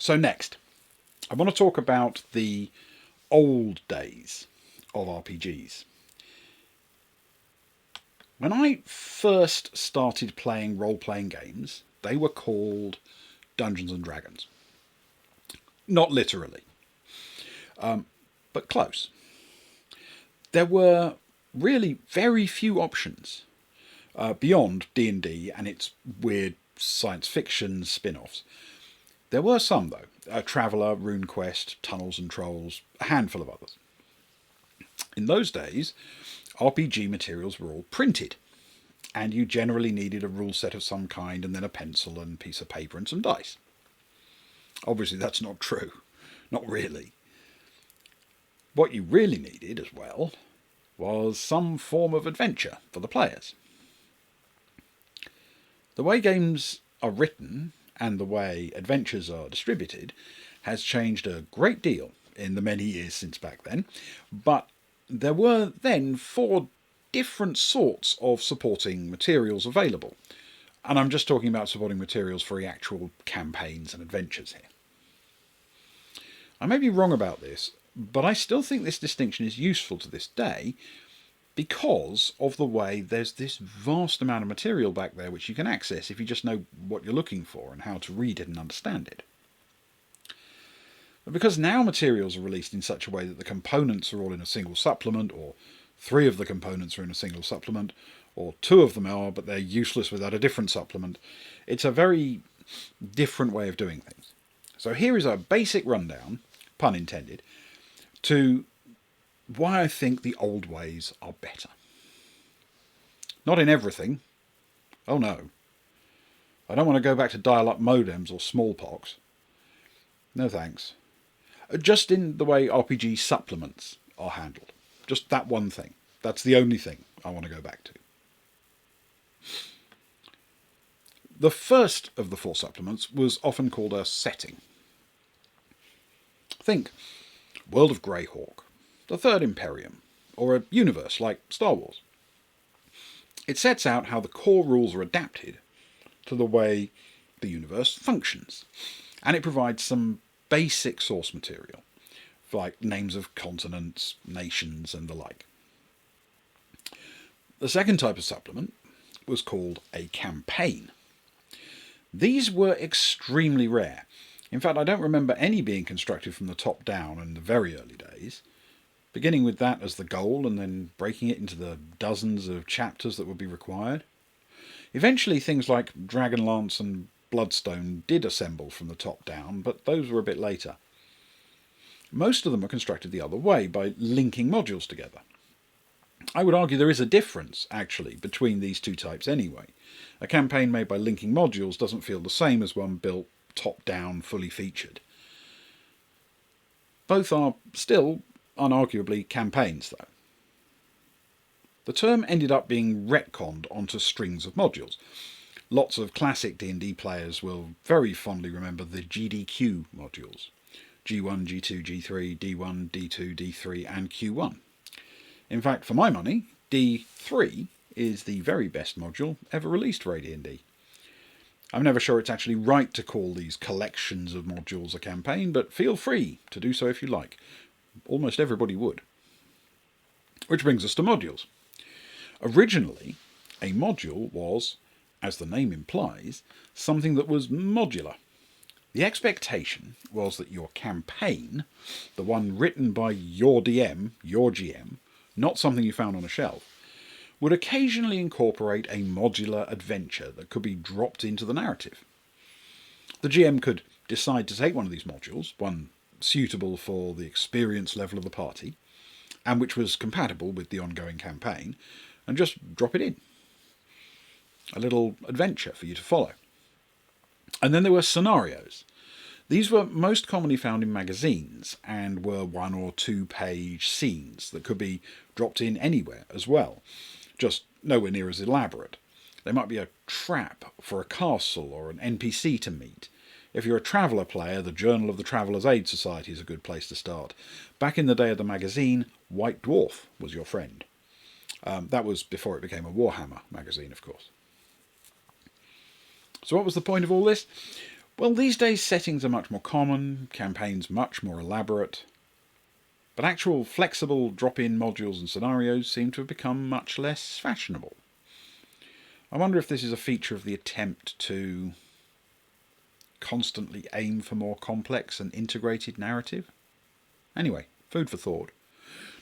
So next, I want to talk about the old days of RPGs. When I first started playing role-playing games, they were called Dungeons and Dragons. Not literally, but close. There were really very few options beyond D&D and its weird science fiction spin-offs. There were some, though. Traveller, RuneQuest, Tunnels and Trolls, a handful of others. In those days, RPG materials were all printed, and you generally needed a rule set of some kind and then a pencil and piece of paper and some dice. Obviously that's not true. Not really. What you really needed as well was some form of adventure for the players. The way games are written and the way adventures are distributed has changed a great deal in the many years since back then, but there were then 4 different sorts of supporting materials available. And I'm just talking about supporting materials for the actual campaigns and adventures here. I may be wrong about this, but I still think this distinction is useful to this day because of the way there's this vast amount of material back there which you can access if you just know what you're looking for and how to read it and understand it. But because now materials are released in such a way that the components are all in a single supplement, or 3 of the components are in a single supplement, or 2 of them are, but they're useless without a different supplement, it's a very different way of doing things. So here is a basic rundown, pun intended, to why I think the old ways are better. Not in everything. Oh no. I don't want to go back to dial-up modems or smallpox. No thanks. Just in the way RPG supplements are handled. Just that one thing. That's the only thing I want to go back to. The first of the 4 supplements was often called a setting. Think World of Greyhawk, the Third Imperium, or a universe like Star Wars. It sets out how the core rules are adapted to the way the universe functions, and it provides some basic source material, like names of continents, nations, and the like. The second type of supplement was called a campaign. These were extremely rare. In fact, I don't remember any being constructed from the top down in the very early days, beginning with that as the goal and then breaking it into the dozens of chapters that would be required. Eventually things like Dragonlance and Bloodstone did assemble from the top down, but those were a bit later. Most of them are constructed the other way, by linking modules together. I would argue there is a difference, actually, between these 2 types anyway. A campaign made by linking modules doesn't feel the same as one built top-down, fully featured. Both are still, unarguably, campaigns, though. The term ended up being retconned onto strings of modules. Lots of classic D&D players will very fondly remember the GDQ modules. G1, G2, G3, D1, D2, D3 and Q1. In fact, for my money, D3 is the very best module ever released for AD&D. I'm never sure it's actually right to call these collections of modules a campaign, but feel free to do so if you like. Almost everybody would. Which brings us to modules. Originally, a module was, as the name implies, something that was modular. The expectation was that your campaign, the one written by your DM, your GM, not something you found on a shelf, would occasionally incorporate a modular adventure that could be dropped into the narrative. The GM could decide to take one of these modules, one suitable for the experience level of the party, and which was compatible with the ongoing campaign, and just drop it in. A little adventure for you to follow. And then there were scenarios. These were most commonly found in magazines and were 1 or 2 page scenes that could be dropped in anywhere as well, just nowhere near as elaborate. They might be a trap for a castle or an NPC to meet. If you're a Traveller player, the Journal of the Traveller's Aid Society is a good place to start. Back in the day of the magazine, White Dwarf was your friend. That was before it became a Warhammer magazine, of course. So what was the point of all this? Well, these days settings are much more common, campaigns much more elaborate, but actual flexible drop-in modules and scenarios seem to have become much less fashionable. I wonder if this is a feature of the attempt to constantly aim for more complex and integrated narrative. Anyway, food for thought.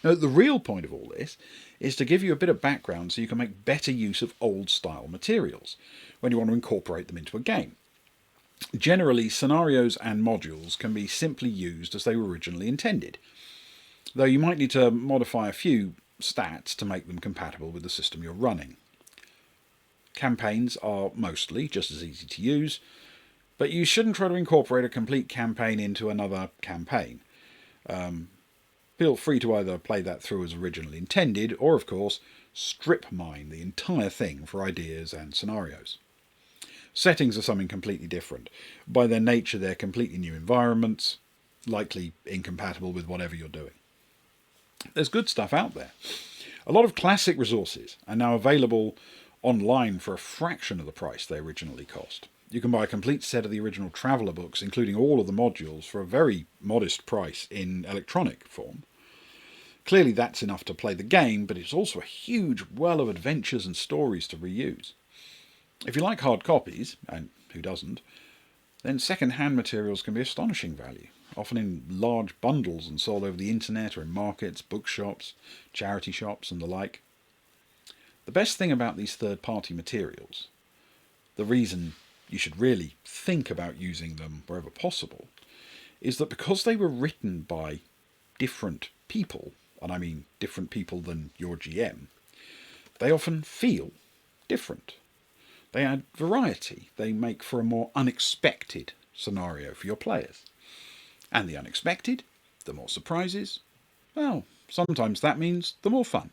Now, the real point of all this is to give you a bit of background so you can make better use of old-style materials when you want to incorporate them into a game. Generally, scenarios and modules can be simply used as they were originally intended, though you might need to modify a few stats to make them compatible with the system you're running. Campaigns are mostly just as easy to use, but you shouldn't try to incorporate a complete campaign into another campaign. Feel free to either play that through as originally intended, or of course, strip mine the entire thing for ideas and scenarios. Settings are something completely different. By their nature, they're completely new environments, likely incompatible with whatever you're doing. There's good stuff out there. A lot of classic resources are now available online for a fraction of the price they originally cost. You can buy a complete set of the original Traveller books, including all of the modules, for a very modest price in electronic form. Clearly that's enough to play the game, but it's also a huge well of adventures and stories to reuse. If you like hard copies, and who doesn't, then second-hand materials can be astonishing value, often in large bundles and sold over the internet or in markets, bookshops, charity shops and the like. The best thing about these third-party materials, the reason you should really think about using them wherever possible, is that because they were written by different people, and I mean different people than your GM, they often feel different. They add variety. They make for a more unexpected scenario for your players. And the unexpected, the more surprises, well, sometimes that means the more fun.